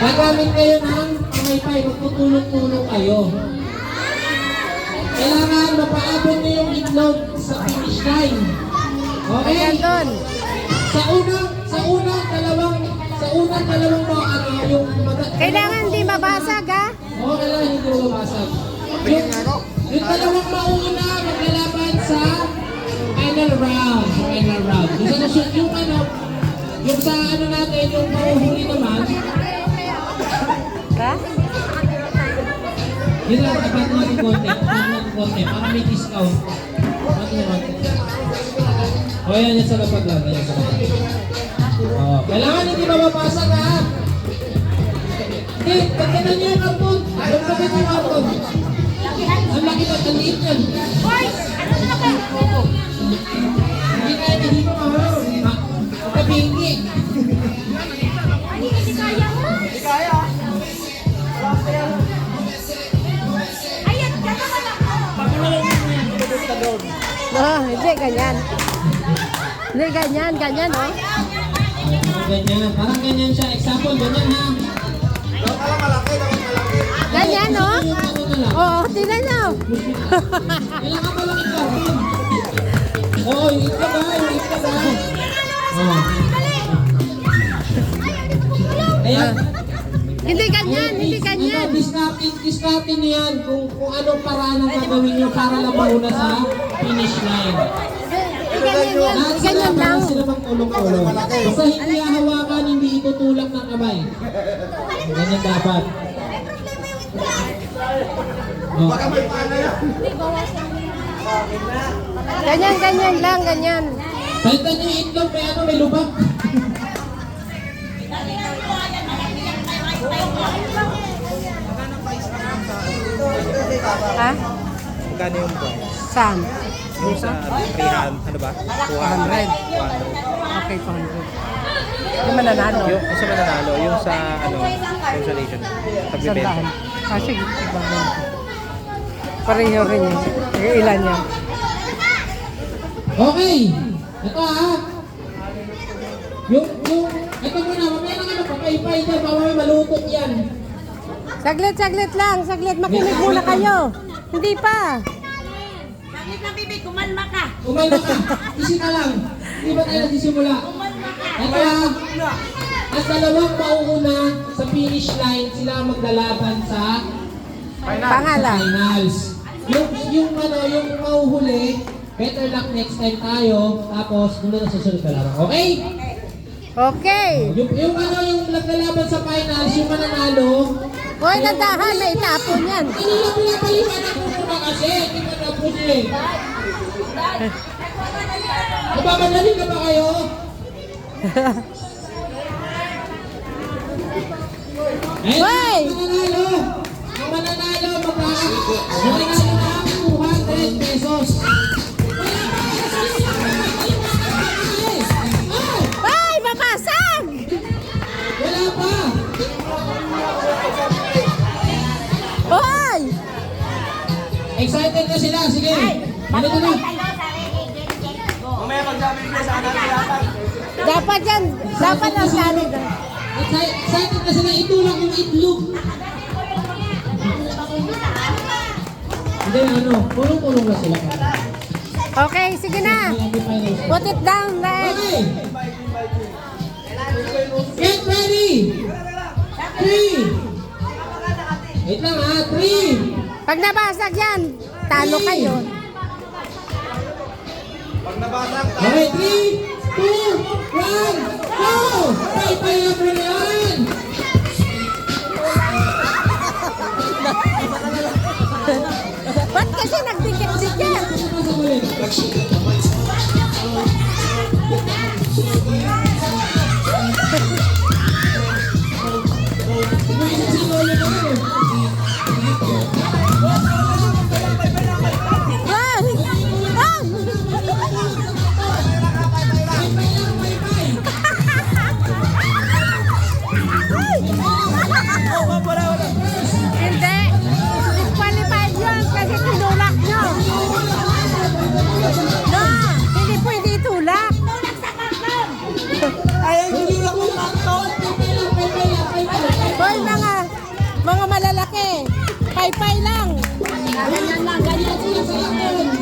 Gagamit kayo ng pangaypay, magtutulong-tulong kayo. Kailangan mapaabot niyo yung itlog sa finish line. Okay? Sa unang dalawang mga ano, yung kailangan hindi mabasag, ha? Oo, kailangan hindi mabasag. Yung dalawang mauna maglalaban sa final round. Yung sa ano natin, yung mahuhuli naman. Ha? Yun lang, tapat natin konti, para may discount. O yan, yan sa lapag lang. Kailangan hindi mababasag, ha? Hindi, pagkanan niyo yung karton. Yung kapit yung karton. Ang laki na, ang liit yan. Boys! Ano na ka? Hindi kaya, hindi mo mahal. Kapingi. Ay, hindi kaya mo. Hindi kaya. Ayan, gano'n ka lang. Hindi, ganyan. Hindi, ganyan, oh. Ganyan, parang ganyan siya. Example, ganyan, ha? Ganyan, oh. Yung ano na lang. Oo, tingnan nyo. Kailangan pa lang i-karton. Oo, yung itlog, ha? Yung itlog, ha? Oo. Ayan. Hindi ganyan. Discardin niyo yan kung anong paraan ang gagawin niyo para lang mauna sa finish line. Ganyan yan. Ganyan lang. Sila magtulong-tulong. Basta hindi hahawakan, hindi itutulak ng kamay. Ganyan dapat. Oh. Ganyan lang, ganyan. Palitan niyo yung itlog, may lubak. Ha? Magkano yung price? Saan? Yung sa 300, ano ba? 200. 200. Okay, 200. Yung mananalo. Yung sa mananalo, yung sa ano, consolation. Tagbibenta. Sandahan. Sige, ibabang. Pareho rin yun. Ilan yan? Okay. Ito, ha. Ito muna, mamaya lang ano, papaypay dyan, mamaya malutot yan. Saglit lang. Makinig muna kayo. Hindi pa. Bakit na bibig, kumalma ka. Umalma ka, isi ka lang. Hindi ba tayo nagsisimula? Ito, ha. Ang dalawang mauuna sa finish line, sila maglalaban sa Pangalan. finals. Yung mauhuli, better luck next time tayo. Tapos, muna na susunod na lang. Okay? Okay. Yung naglalaban sa finals, yung mananalo. Hoy, nandahan. May itapon yan. Kanina pinapaliwan ako muna kasi. Hindi ka na po niya eh. Mabamadali na ba kayo? Hoy! Ang mananalo ng 200 pesos. Ay, mapasag! Wala pa. Hoy! Excited na sila. Sige. Ano na? Dapat yan. Dapat ang sabi. Excited na sila. Itulak yung itlog. Hindi, pulong-pulong na sila. Okay, sige na. Put it down, Len. Okay. Get ready. 3. Wait lang, ha. 3. Pag nabasag yan, talo kayo. Okay, 3, 2, 1, go! Pay na po na yan! Ba't kasi nagdikit-dikit? Hindi. Disqualified yun kasi tinulak nyo. No, hindi pwede itulak. Tulak sa karton. Hoy, pay-pay lang. Ganyan lang, ganyan. Sila sa lakon.